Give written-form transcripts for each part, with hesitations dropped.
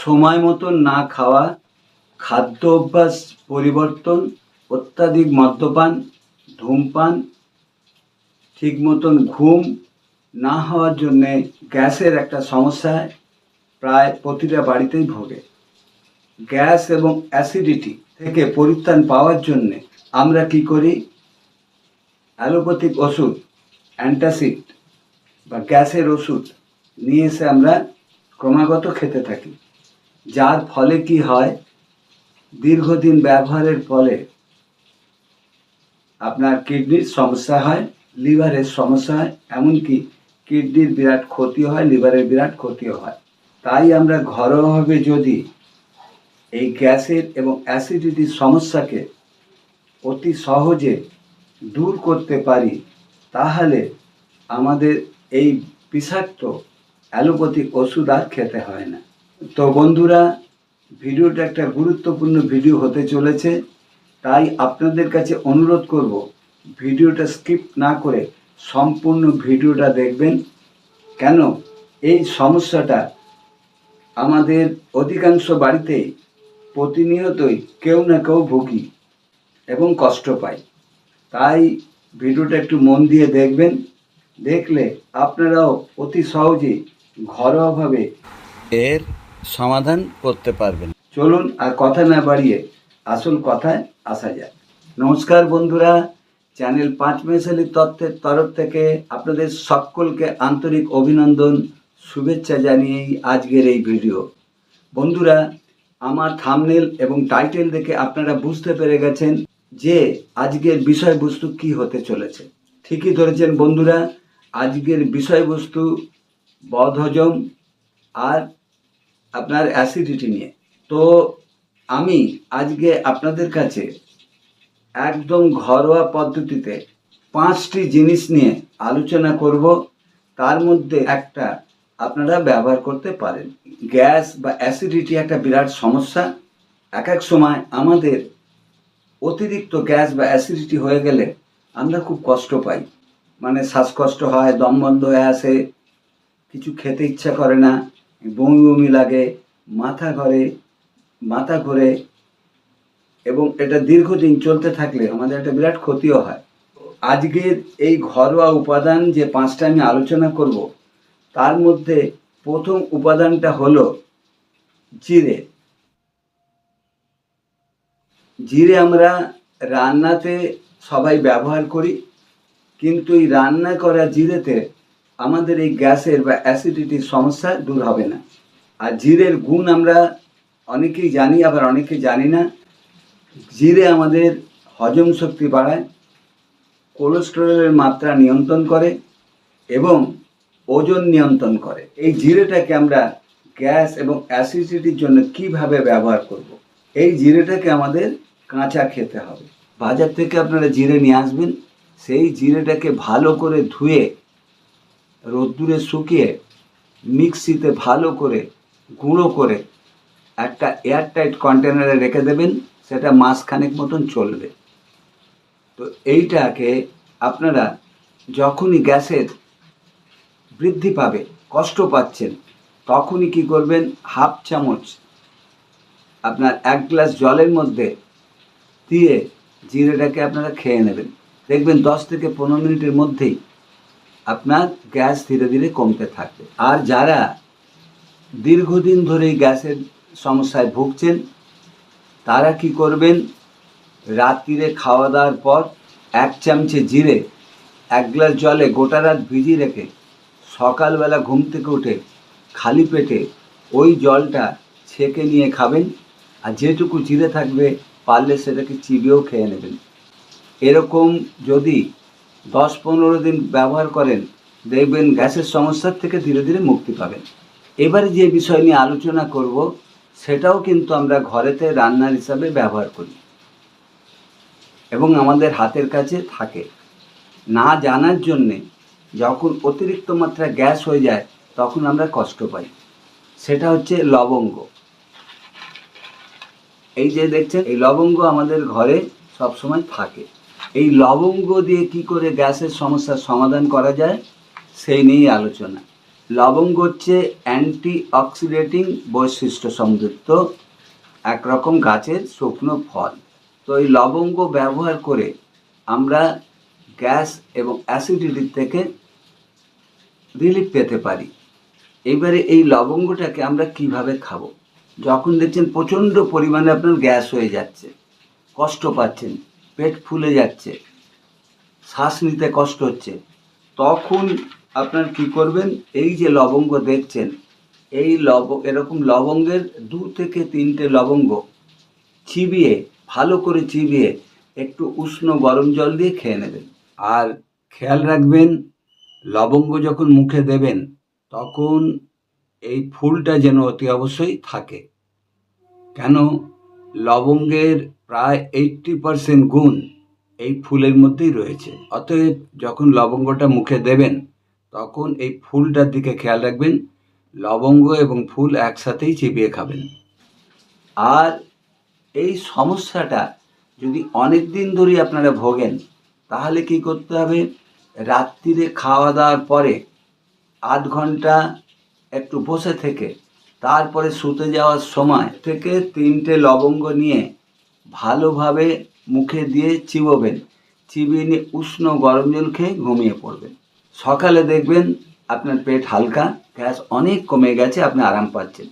সময় মতন না খাওয়া, খাদ্য অভ্যাস পরিবর্তন, অত্যাধিক মদ্যপান, ধূমপান, ঠিক মতন ঘুম না হওয়ার জন্যে গ্যাসের একটা সমস্যায় প্রায় প্রতিটা বাড়িতেই ভোগে। গ্যাস এবং অ্যাসিডিটি থেকে পরিত্রাণ পাওয়ার জন্যে আমরা কি করি? অ্যালোপ্যাথিক ওষুধ, অ্যান্টাসিড বা গ্যাসের ওষুধ নিয়ে এসে আমরা ক্রমাগত খেতে থাকি, যার ফলে কি হয়, দীর্ঘদিন ব্যবহারের ফলে আপনার কিডনির সমস্যা হয়, লিভারের সমস্যা হয়, এমনকি কিডনির বিরাট ক্ষতি হয়, লিভারের বিরাট ক্ষতিও হয়। তাই আমরা ঘরোয়াভাবে যদি এই গ্যাসের এবং অ্যাসিডিটির সমস্যাকে অতি সহজে দূর করতে পারি, তাহলে আমাদের এই বিষাক্ত অ্যালোপ্যাথিক ওষুধ আর খেতে হয় না। তো বন্ধুরা, ভিডিওটা একটা গুরুত্বপূর্ণ ভিডিও হতে চলেছে, তাই আপনাদের কাছে অনুরোধ করব ভিডিওটা স্কিপ না করে সম্পূর্ণ ভিডিওটা দেখবেন। কেন এই সমস্যাটা আমাদের অধিকাংশ বাড়িতেই প্রতিনিয়তই কেউ না কেউ ভুগি এবং কষ্ট পাই। তাই ভিডিওটা একটু মন দিয়ে দেখবেন, দেখলে আপনারাও অতি সহজেই ঘরোয়াভাবে এর সমাধান করতে পারবেন। চলুন আর কথা না বাড়িয়ে আসল কথায় আসা যাক। নমস্কার বন্ধুরা, চ্যানেল পাঁচমেশালি তত্ত্বের তরফ থেকে আপনাদের সকলকে আন্তরিক অভিনন্দন, শুভেচ্ছা জানিয়েই আজকের এই ভিডিও। বন্ধুরা, আমার থাম্বনেল এবং টাইটেল দেখে আপনারা বুঝতে পেরে গেছেন যে আজকের বিষয়বস্তু কি হতে চলেছে। ঠিকই ধরেছেন বন্ধুরা, আজকের বিষয়বস্তু বদহজম আর আপনার অ্যাসিডিটি নিয়ে। তো আমি আজকে আপনাদের কাছে একদম ঘরোয়া পদ্ধতিতে 5টি জিনিস নিয়ে আলোচনা করব, তার মধ্যে একটা আপনারা ব্যবহার করতে পারেন। গ্যাস বা অ্যাসিডিটি একটা বিরাট সমস্যা। এক এক সময় আমাদের অতিরিক্ত গ্যাস বা অ্যাসিডিটি হয়ে গেলে আমরা খুব কষ্ট পাই, মানে শ্বাসকষ্ট হয়, দম বন্ধ হয়ে আসে, কিছু খেতে ইচ্ছা করে না, বমি বমি লাগে, মাথা ঘোরে এবং এটা দীর্ঘদিন চলতে থাকলে আমাদের একটা বিরাট ক্ষতিও হয়। আজকের এই ঘরোয়া উপাদান যে 5টা আমি আলোচনা করব, তার মধ্যে প্রথম উপাদানটা হলো জিরে। জিরে আমরা রান্নাতে সবাই ব্যবহার করি, কিন্তু এই রান্না করা জিরেতে আমাদের এই গ্যাসের বা অ্যাসিডিটির সমস্যা দূর হবে না। আর জিরের গুণ আমরা অনেকেই জানি, আবার অনেকে জানি না। জিরে আমাদের হজম শক্তি বাড়ায়, কোলেস্টেরলের মাত্রা নিয়ন্ত্রণ করে এবং ওজন নিয়ন্ত্রণ করে। এই জিরেটাকে আমরা গ্যাস এবং অ্যাসিডিটির জন্য কিভাবে ব্যবহার করব? এই জিরেটাকে আমাদের কাঁচা খেতে হবে। বাজার থেকে আপনারা জিরে নিয়ে আসবেন, সেই জিরেটাকে ভালো করে ধুয়ে রোদ্দুরে শুকিয়ে মিক্সিতে ভালো করে গুঁড়ো করে একটা এয়ারটাইট কন্টেনারে রেখে দেবেন, সেটা মাসখানেক মতন চলবে। তো এইটাকে আপনারা যখনই গ্যাসের বৃদ্ধি পাবে, কষ্ট পাচ্ছেন, তখনই কি করবেন, হাফ চামচ আপনার 1 গ্লাস জলের মধ্যে দিয়ে জিরেটাকে আপনারা খেয়ে নেবেন। দেখবেন 10 থেকে 15 মিনিটের মধ্যেই আপনার গ্যাস ধীরে ধীরে কমতে থাকবে। আর যারা দীর্ঘদিন ধরে গ্যাসের সমস্যায় ভুগছেন, তারা কি করবেন, রাত্রিরে খাওয়া দাওয়ার পর 1 চামচে জিরে 1 গ্লাস জলে গোটা রাত ভিজিয়ে রেখে সকালবেলা ঘুম থেকে উঠে খালি পেটে ওই জলটা ছেঁকে নিয়ে খাবেন। আর যেটুকু জিরে থাকবে পারলে সেটাকে চিবিয়েও খেয়ে নেবেন। এরকম যদি 10-15 দিন ব্যবহার করেন, দেখবেন গ্যাসের সমস্যার থেকে ধীরে ধীরে মুক্তি পাবেন। এবারে যে বিষয় নিয়ে আলোচনা করব, সেটাও কিন্তু আমরা ঘরেতে রান্নার হিসাবে ব্যবহার করি এবং আমাদের হাতের কাছে থাকে। না জানার জন্যে যখন অতিরিক্ত মাত্রা গ্যাস হয়ে যায়, তখন আমরা কষ্ট পাই। সেটা হচ্ছে লবঙ্গ। এই যে দেখছেন, এই লবঙ্গ আমাদের ঘরে সবসময় থাকে। এই লবঙ্গ দিয়ে কি করে গ্যাসের সমস্যার সমাধান করা যায়, সেই নিয়েই আলোচনা। লবঙ্গ হচ্ছে অ্যান্টি অক্সিডেটিং বৈশিষ্ট্য সমৃদ্ধ একরকম গাছের শুকনো ফল। তো এই লবঙ্গ ব্যবহার করে আমরা গ্যাস এবং অ্যাসিডিটির থেকে রিলিফ পেতে পারি। এবারে এই লবঙ্গটাকে আমরা কিভাবে খাবো? যখন দেখছেন প্রচণ্ড পরিমাণে আপনার গ্যাস হয়ে যাচ্ছে, কষ্ট পাচ্ছেন, পেট ফুলে যাচ্ছে, শ্বাস নিতে কষ্ট হচ্ছে, তখন আপনার কি করবেন, এই যে লবঙ্গ দেখছেন, এই এরকম লবঙ্গের 2 থেকে 3টে লবঙ্গ চিবিয়ে, ভালো করে চিবিয়ে একটু উষ্ণ গরম জল দিয়ে খেয়ে নেবেন। আর খেয়াল রাখবেন, লবঙ্গ যখন মুখে দেবেন তখন এই ফুলটা যেন অতি অবশ্যই থাকে। কেন? লবঙ্গের প্রায় 80% গুণ এই ফুলের মধ্যেই রয়েছে। অতএব যখন লবঙ্গটা মুখে দেবেন তখন এই ফুলটার দিকে খেয়াল রাখবেন, লবঙ্গ এবং ফুল একসাথেই চিবিয়ে খাবেন। আর এই সমস্যাটা যদি অনেক দিন ধরে আপনারা ভোগেন, তাহলে কি করতে হবে, রাত্রিরে খাওয়া দাওয়ার পরে 8 ঘন্টা একটু বসে থেকে তারপরে শুতে যাওয়ার সময় থেকে 3টে লবঙ্গ নিয়ে ভালোভাবে মুখে দিয়ে চিবোবেন, চিবিয়ে নিয়ে উষ্ণ গরম জল খেয়ে ঘুমিয়ে পড়বেন। সকালে দেখবেন আপনার পেট হালকা, গ্যাস অনেক কমে গেছে, আপনি আরাম পাচ্ছেন।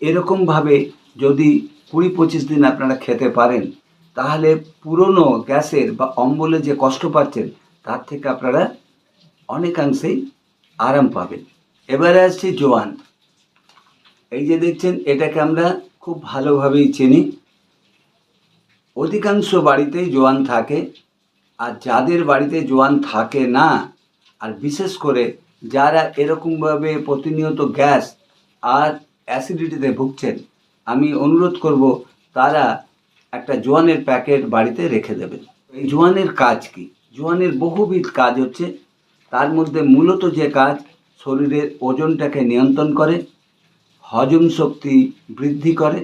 এরকমভাবে যদি 20-25 দিন আপনারা খেতে পারেন, তাহলে পুরনো গ্যাসের বা অম্বলে যে কষ্ট পাচ্ছেন তার থেকে আপনারা অনেকাংশেই আরাম পাবেন। এবারে আসছি জোয়ান। এই যে দেখছেন, এটাকে আমরা খুব ভালোভাবেই চিনি। অধিকাংশ বাড়িতেই জোয়ান থাকে। আর যাদের বাড়িতে জোয়ান থাকে না, আর বিশেষ করে যারা এরকমভাবে প্রতিনিয়ত গ্যাস আর অ্যাসিডিটিতে ভুগছেন, আমি অনুরোধ করব তারা একটা জোয়ানের প্যাকেট বাড়িতে রেখে দেবেন। এই জোয়ানের কাজ কি? জোয়ানের বহুবিধ কাজ হচ্ছে। তার মধ্যে মূলত যে কাজ, শরীরের ওজনটাকে নিয়ন্ত্রণ করে, হজম শক্তি বৃদ্ধি করে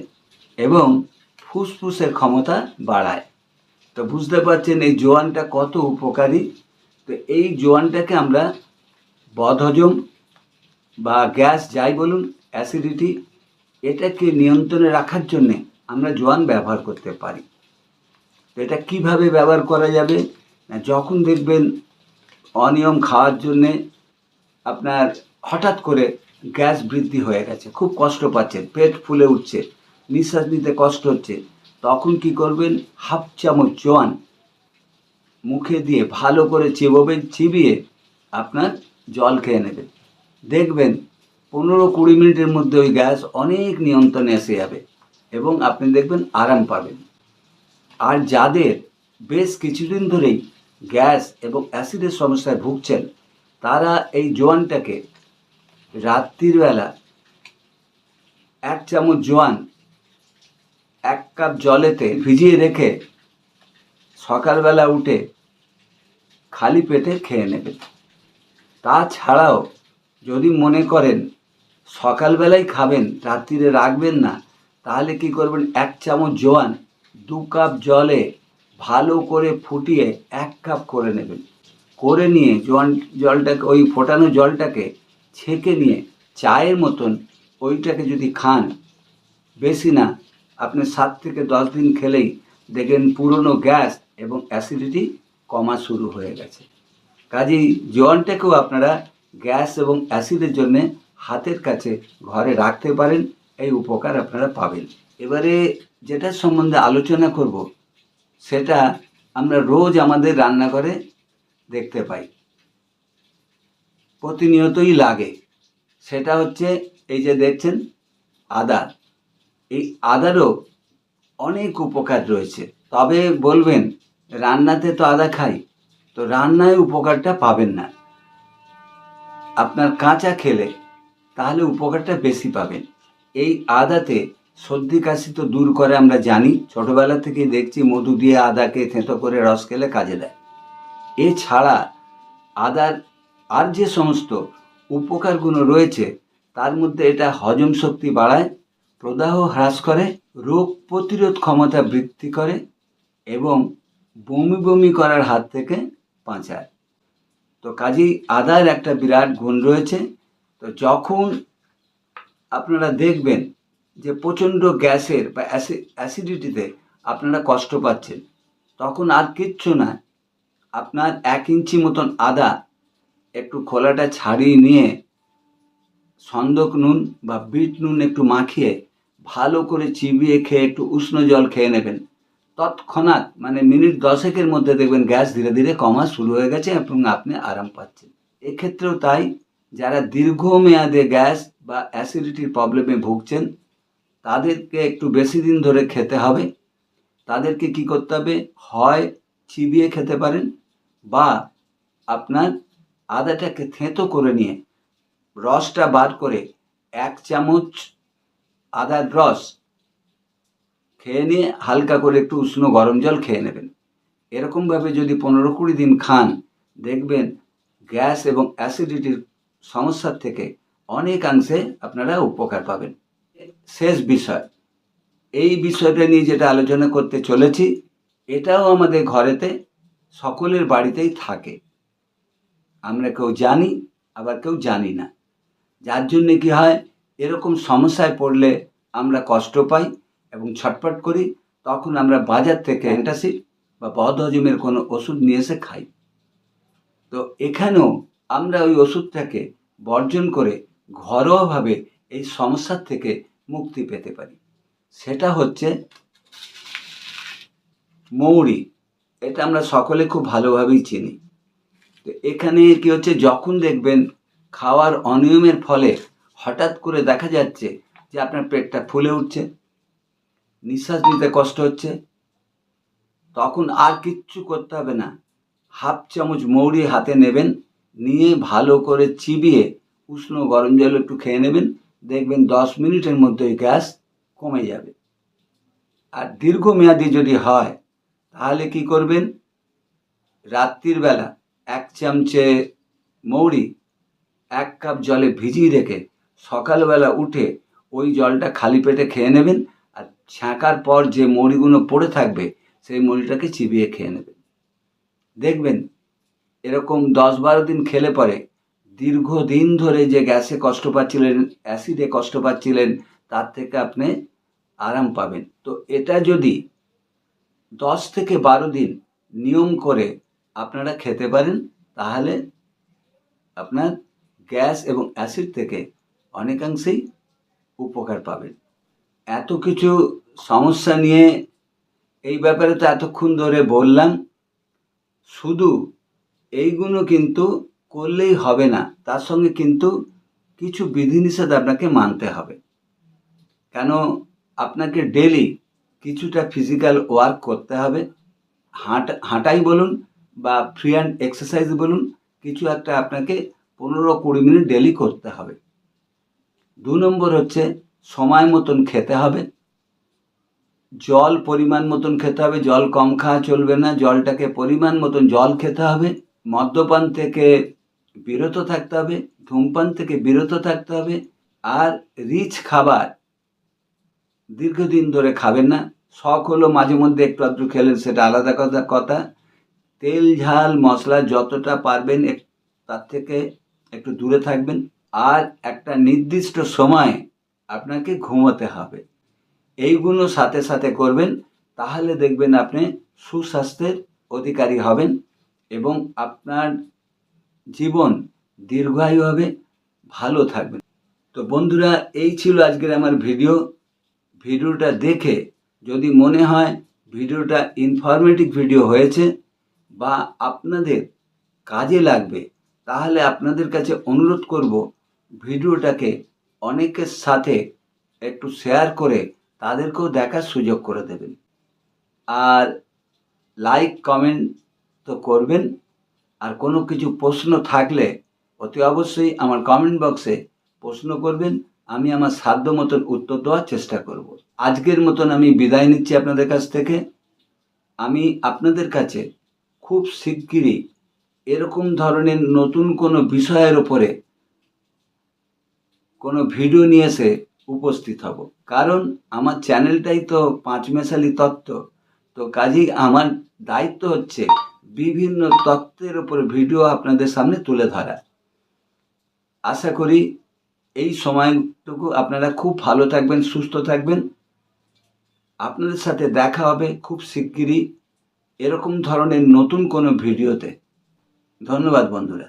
এবং ফুসফুসের ক্ষমতা বাড়ায়। তো বুঝতে পারছেন এই জোয়ানটা কত উপকারী। তো এই জোয়ানটাকে আমরা বদহজম বা গ্যাস যাই বলুন, অ্যাসিডিটি, এটাকে নিয়ন্ত্রণে রাখার জন্যে আমরা জোয়ান ব্যবহার করতে পারি। তো এটা কীভাবে ব্যবহার করা যাবে? যখন দেখবেন অনিয়ম খাওয়ার জন্যে আপনার হঠাৎ করে গ্যাস বৃদ্ধি হয়ে গেছে, খুব কষ্ট পাচ্ছেন, পেট ফুলে উঠছে, নিঃশ্বাস নিতে কষ্ট হচ্ছে, তখন কি করবেন, 1/2 চামচ জোয়ান মুখে দিয়ে ভালো করে চিবোবেন, চিবিয়ে আপনার জল খেয়ে নেবেন। দেখবেন 15-20 মিনিটের মধ্যে ওই গ্যাস অনেক নিয়ন্ত্রণে এসে যাবে এবং আপনি দেখবেন আরাম পাবেন। আর যাদের বেশ কিছুদিন ধরেই গ্যাস এবং অ্যাসিডের সমস্যায় ভুগছেন, তারা এই জোয়ানটাকে রাত্রির বেলা 1 চামচ জোয়ান 1 কাপ জলেতে ভিজিয়ে রেখে সকালবেলা উঠে খালি পেটে খেয়ে নেবেন। তাছাড়াও যদি মনে করেন সকালবেলায় খাবেন, রাত্রিরে রাখবেন না, তাহলে কি করবেন, 1 চামচ জোয়ান 2 কাপ জলে ভালো করে ফুটিয়ে 1 কাপ করে নেবেন। করে নিয়ে জলটাকে, ওই ফোটানো জলটাকে ছেঁকে নিয়ে চায়ের মতন ওইটাকে যদি খান, বেশি না, আপনি 7 থেকে 10 দিন খেলেই দেখবেন পুরনো গ্যাস এবং অ্যাসিডিটি কমা শুরু হয়ে গেছে। কাজেই জোয়ানটাকেও আপনারা গ্যাস এবং অ্যাসিডের জন্য হাতের কাছে ঘরে রাখতে পারেন, এই উপকার আপনারা পাবেন। এবারে যেটার সম্বন্ধে আলোচনা করব, সেটা আমরা রোজ আমাদের রান্নাঘরে দেখতে পাই, প্রতিনিয়তই লাগে। সেটা হচ্ছে এই যে দেখছেন আদা। এই আদারও অনেক উপকার রয়েছে। তবে বলবেন রান্নাতে তো আদা খাই, তো রান্নায় উপকারটা পাবেন না। আপনার কাঁচা খেলে তাহলে উপকারটা বেশি পাবেন। এই আদাতে সর্দি কাশি তো দূর করে, আমরা জানি, ছোটোবেলা থেকেই দেখছি মধু দিয়ে আদাকে থেঁতো করে রস খেলে কাজে দেয়। এছাড়া আদার আর যে সমস্ত উপকারগুলো রয়েছে, তার মধ্যে এটা হজম শক্তি বাড়ায়, প্রদাহ হ্রাস করে, রোগ প্রতিরোধ ক্ষমতা বৃদ্ধি করে এবং বমি বমি করার হাত থেকে বাঁচায়। তো কাজেই আদার একটা বিরাট গুণ রয়েছে। তো যখন আপনারা দেখবেন যে প্রচণ্ড গ্যাসের বা অ্যাসিডিটিতে আপনারা কষ্ট পাচ্ছেন, তখন আর কিচ্ছু না, আপনার 1 ইঞ্চি মতন আদা একটু খোলাটা ছাড়িয়ে নিয়ে সন্দক নুন বা বিট নুন একটু মাখিয়ে ভালো করে চিবিয়ে খেয়ে একটু উষ্ণ জল খেয়ে নেবেন। তৎক্ষণাৎ মানে মিনিট 10-এর মধ্যে দেখবেন গ্যাস ধীরে ধীরে কমা শুরু হয়ে গেছে এবং আপনি আরাম পাচ্ছেন। এক্ষেত্রেও তাই, যারা দীর্ঘমেয়াদে গ্যাস বা অ্যাসিডিটির প্রবলেমে ভুগছেন তাদেরকে একটু বেশি দিন ধরে খেতে হবে। তাদেরকে কি করতে হবে, হয় চিবিয়ে খেতে পারেন বা আপনার আদাটাকে থেঁতো করে নিয়ে রসটা বার করে 1 চামচ আদার রস খেয়ে নিয়ে হালকা করে একটু উষ্ণ গরম জল খেয়ে নেবেন। এরকমভাবে যদি 15-20 দিন খান, দেখবেন গ্যাস এবং অ্যাসিডিটির সমস্যার থেকে অনেকাংশে আপনারা উপকার পাবেন। শেষ বিষয়, এই বিষয়টা নিয়ে যেটা আলোচনা করতে চলেছি, এটাও আমাদের ঘরেতে সকলের বাড়িতেই থাকে। আমরা কেউ জানি, আবার কেউ জানি না। যার জন্যে কি হয়, এরকম সমস্যায় পড়লে আমরা কষ্ট পাই এবং ছটফট করি। তখন আমরা বাজার থেকে অ্যান্টাসিড বা বদহজমের কোনো ওষুধ নিয়ে এসে খাই। তো এখানেও আমরা ওই ওষুধটাকে বর্জন করে ঘরোয়াভাবে এই সমস্যার থেকে মুক্তি পেতে পারি। সেটা হচ্ছে মৌরি। এটা আমরা সকলে খুব ভালোভাবেই চিনি। তো এখানে কি হচ্ছে, যখন দেখবেন খাওয়ার অনিয়মের ফলে হঠাৎ করে দেখা যাচ্ছে যে আপনার পেটটা ফুলে উঠছে, নিঃশ্বাস নিতে কষ্ট হচ্ছে, তখন আর কিচ্ছু করতে হবে না। 1/2 চামচ মৌরি হাতে নেবেন, নিয়ে ভালো করে চিবিয়ে উষ্ণ গরম জল একটু খেয়ে নেবেন। দেখবেন 10 মিনিটের মধ্যে ওই গ্যাস কমে যাবে। আর দীর্ঘমেয়াদী যদি হয় তাহলে কি করবেন, রাত্রির বেলা 1 চামচে মৌরি 1 কাপ জলে ভিজিয়ে রেখে সকালবেলা উঠে ওই জলটা খালি পেটে খেয়ে নেবেন। আর ছাঁকার পর যে মৌরিগুলো পড়ে থাকবে সেই মৌরিটাকে চিবিয়ে খেয়ে নেবেন। দেখবেন এরকম 10-12 দিন খেলে পরে দীর্ঘদিন ধরে যে গ্যাসে কষ্ট পাচ্ছিলেন, অ্যাসিডে কষ্ট পাচ্ছিলেন, তার থেকে আপনি আরাম পাবেন। তো এটা যদি 10 থেকে 12 দিন নিয়ম করে আপনারা খেতে পারেন, তাহলে আপনার গ্যাস এবং অ্যাসিড থেকে অনেকাংশেই উপকার পাবেন। এত কিছু সমস্যা নিয়ে এই ব্যাপারে তো এতক্ষণ ধরে বললাম। শুধু এইগুলো কিন্তু করলেই হবে না, তার সঙ্গে কিন্তু কিছু বিধিনিষেধ আপনাকে মানতে হবে। কেন, আপনাকে ডেলি কিছুটা ফিজিক্যাল ওয়ার্ক করতে হবে। হাঁটাই বলুন বা ফ্রি হ্যান্ড এক্সারসাইজ বলুন, কিছু একটা আপনাকে 15-20 মিনিট ডেলি করতে হবে। 2 নম্বর হচ্ছে সময় মতন খেতে হবে। জল পরিমাণ মতন খেতে হবে, জল কম খাওয়া চলবে না, জলটাকে পরিমাণ মতন জল খেতে হবে। মদ্যপান থেকে বিরত থাকতে হবে, ধূমপান থেকে বিরত থাকতে হবে। আর রিচ খাবার দীর্ঘদিন ধরে খাবেন না। শখ হলো মাঝে মধ্যে একটু আধটু খেলেন, সেটা আলাদা কথা। তেল ঝাল মশলা যতটা পারবেন তার থেকে একটু দূরে থাকবেন। আর একটা নির্দিষ্ট সময় আপনাকে ঘুমোতে হবে। এইগুলো সাথে সাথে করবেন, তাহলে দেখবেন আপনি সুস্বাস্থ্যের অধিকারী হবেন এবং আপনার জীবন দীর্ঘায়ু হবে, ভালো থাকবেন। তো বন্ধুরা, এই ছিল আজকের আমার ভিডিওটা দেখে যদি মনে হয় ভিডিওটা ইনফরমেটিভ ভিডিও হয়েছে বা আপনাদের কাজে লাগবে, তাহলে আপনাদের কাছে অনুরোধ করব ভিডিওটাকে অনেকের সাথে একটু শেয়ার করে তাদেরকেও দেখার সুযোগ করে দেবেন। আর লাইক কমেন্ট তো করবেন। আর কোনো কিছু প্রশ্ন থাকলে অতি অবশ্যই আমার কমেন্ট বক্সে প্রশ্ন করবেন, আমি আমার সাধ্য মতন উত্তর দেওয়ার চেষ্টা করব। আজকের মতন আমি বিদায় নিচ্ছি আপনাদের কাছ থেকে। আমি আপনাদের কাছে খুব শিগগিরই এরকম ধরনের নতুন কোনো বিষয়ের ওপরে কোনো ভিডিও নিয়ে এসে উপস্থিত হব। কারণ আমার চ্যানেলটাই তো পাঁচমেশালি তত্ত্ব, তো কাজেই আমার দায়িত্ব হচ্ছে বিভিন্ন তত্ত্বের ওপরে ভিডিও আপনাদের সামনে তুলে ধরা। আশা করি এই সময়টুকু আপনারা খুব ভালো থাকবেন, সুস্থ থাকবেন। আপনাদের সাথে দেখা হবে খুব শিগগিরই এরকম ধরনের নতুন কোনো ভিডিওতে। ধন্যবাদ বন্ধুরা।